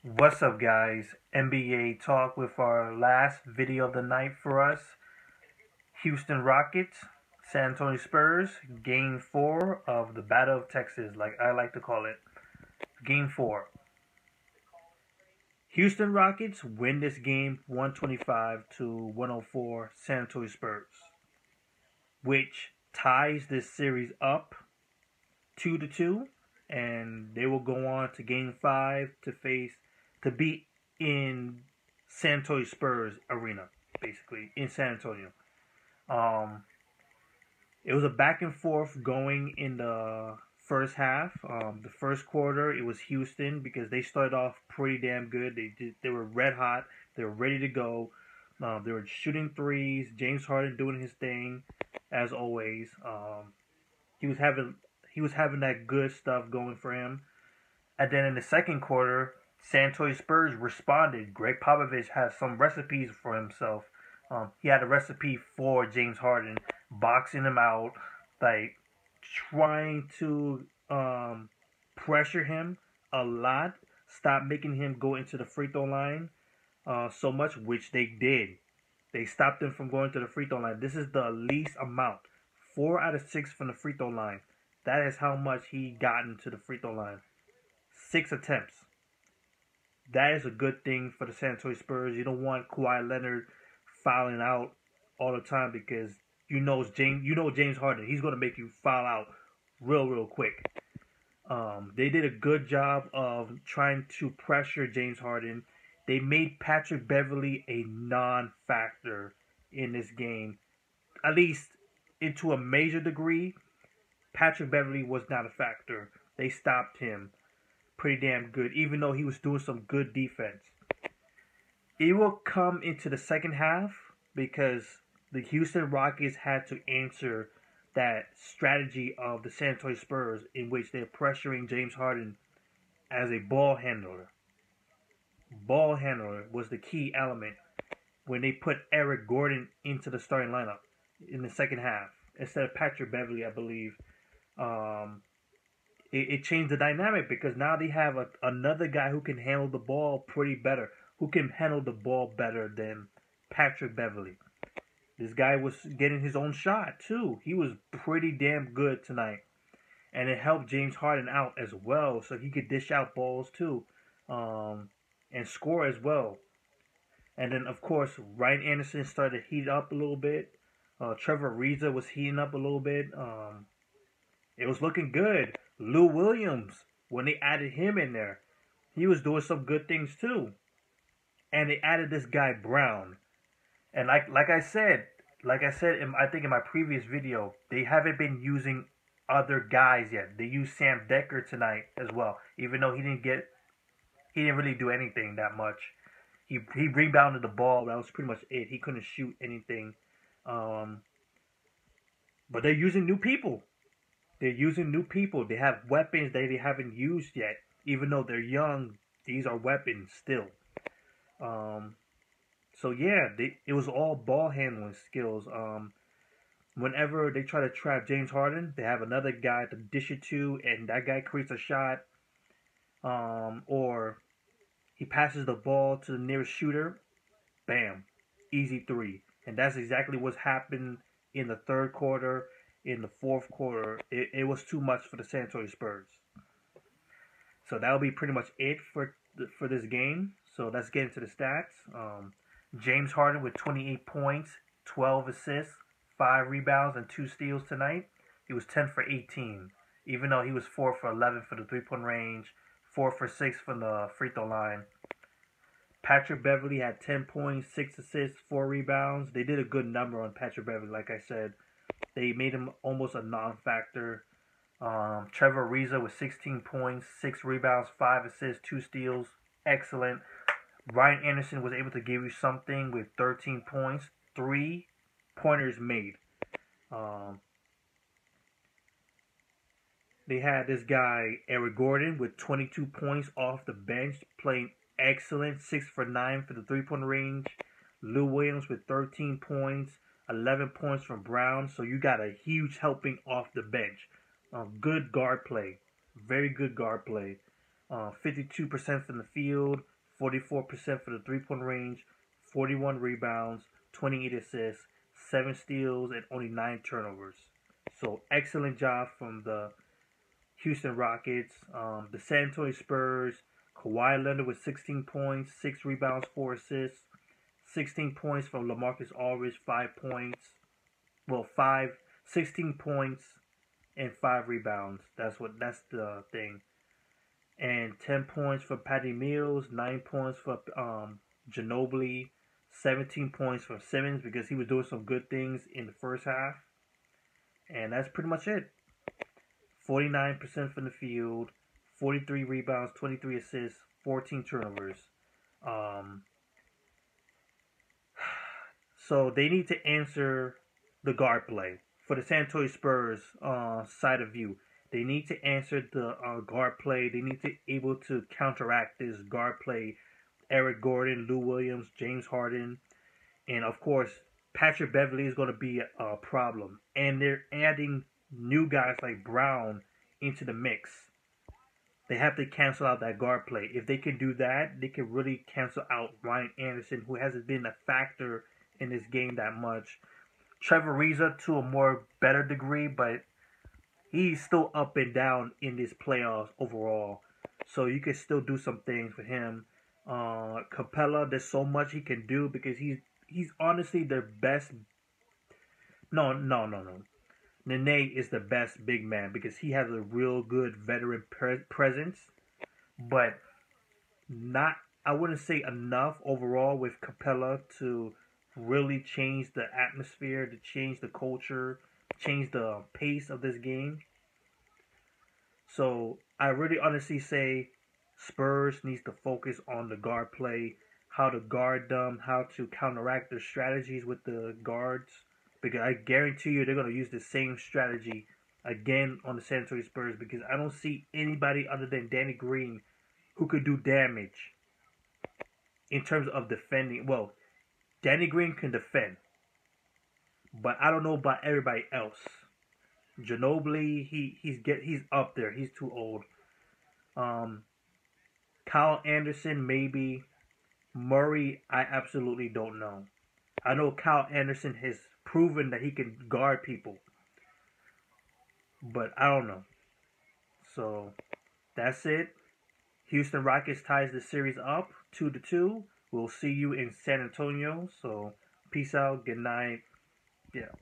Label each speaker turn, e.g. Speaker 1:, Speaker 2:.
Speaker 1: What's up, guys? NBA talk with our last video of the night for us. Houston Rockets, San Antonio Spurs, Game 4 of the Battle of Texas, like I like to call it. Game 4. Houston Rockets win this game 125 to 104 San Antonio Spurs, which ties this series up 2-2, and they will go on to Game 5 to beat in San Antonio Spurs arena, basically in San Antonio. Um, it was a back and forth going in the first half. The first quarter, it was Houston because they started off pretty damn good. They were red hot. They were ready to go. They were shooting threes. James Harden doing his thing, as always. He was having he was having that good stuff going for him. And then in the second quarter, San Antonio Spurs responded. Greg Popovich had some recipes for himself. He had a recipe for James Harden, boxing him out, like trying to pressure him a lot, stop making him go into the free throw line so much, which they did. They stopped him from going to the free throw line. This is the least amount. 4 out of 6 from the free throw line. That is how much he gotten to the free throw line. 6 attempts. That is a good thing for the San Antonio Spurs. You don't want Kawhi Leonard fouling out all the time because James Harden. He's going to make you foul out real quick. They did a good job of trying to pressure James Harden. They made Patrick Beverley a non-factor in this game, at least into a major degree. Patrick Beverley was not a factor. They stopped him pretty damn good, even though he was doing some good defense. It will come into the second half because the Houston Rockets had to answer that strategy of the San Antonio Spurs in which they're pressuring James Harden as a ball handler. Ball handler was the key element when they put Eric Gordon into the starting lineup in the second half instead of Patrick Beverley, I believe. It changed the dynamic because now they have another guy who can handle the ball pretty better, who can handle the ball better than Patrick Beverley. This guy was getting his own shot too. He was pretty damn good tonight, and it helped James Harden out as well, so he could dish out balls too, and score as well. And then of course Ryan Anderson started to heat up a little bit. Trevor Ariza was heating up a little bit. It was looking good. Lou Williams, when they added him in there, he was doing some good things too. And they added this guy Brown. And I think in my previous video, they haven't been using other guys yet. They used Sam Dekker tonight as well, even though he didn't really do anything that much. He rebounded the ball. That was pretty much it. He couldn't shoot anything. Um, but they're using new people. They're using new people. They have weapons that they haven't used yet. Even though they're young, these are weapons still. Um, so yeah, it was all ball handling skills. Whenever they try to trap James Harden, they have another guy to dish it to, and that guy creates a shot. Or he passes the ball to the nearest shooter. Bam, easy three. And that's exactly what's happened in the third quarter. In the fourth quarter, it was too much for the San Antonio Spurs. So that'll be pretty much it for this game. So let's get into the stats. James Harden with 28 points, 12 assists, 5 rebounds, and 2 steals tonight. He was 10 for 18, even though he was 4 for 11 for the three-point range, 4 for 6 from the free throw line. Patrick Beverley had 10 points, 6 assists, 4 rebounds. They did a good number on Patrick Beverley, like I said. They made him almost a non-factor. Trevor Ariza with 16 points, 6 rebounds, 5 assists, 2 steals. Excellent. Ryan Anderson was able to give you something with 13 points, 3 pointers made. They had this guy, Eric Gordon, with 22 points off the bench, playing excellent, 6 for 9 for the three-point range. Lou Williams with 13 points, 11 points from Brown. So you got a huge helping off the bench. Good guard play. Very good guard play. 52% from the field, 44% for the three-point range, 41 rebounds, 28 assists, 7 steals, and only 9 turnovers. So excellent job from the Houston Rockets. The San Antonio Spurs, Kawhi Leonard with 16 points, 6 rebounds, 4 assists, 16 points from LaMarcus Aldridge, 5 points. Well, 16 points and 5 rebounds. That's the thing. And 10 points for Patty Mills, 9 points for Ginobili, 17 points for Simmons because he was doing some good things in the first half. And that's pretty much it. 49% from the field, 43 rebounds, 23 assists, 14 turnovers. So they need to answer the guard play. For the San Antonio Spurs side of view, they need to answer the guard play. They need to able to counteract this guard play. Eric Gordon, Lou Williams, James Harden, and of course Patrick Beverley is going to be a problem. And they're adding new guys like Brown into the mix. They have to cancel out that guard play. If they can do that, they can really cancel out Ryan Anderson, who hasn't been a factor in this game that much. Trevor Ariza to a more better degree, but he's still up and down in this playoffs overall. So you can still do some things for him. Capella, there's so much he can do because he's honestly their best. No. Nene is the best big man because he has a real good veteran presence, but not, I wouldn't say enough overall with Capella to really change the atmosphere, to change the culture, change the pace of this game. So I really honestly say Spurs needs to focus on the guard play, how to guard them, how to counteract their strategies with the guards. Because I guarantee you they're going to use the same strategy again on the San Antonio Spurs because I don't see anybody other than Danny Green who could do damage in terms of defending. Well, Danny Green can defend, but I don't know about everybody else. Ginobili, he's up there. He's too old. Kyle Anderson, maybe. Murray, I absolutely don't know. I know Kyle Anderson has proven that he can guard people, but I don't know. So that's it. Houston Rockets ties the series up 2-2. We'll see you in San Antonio. So peace out. Good night. Yeah.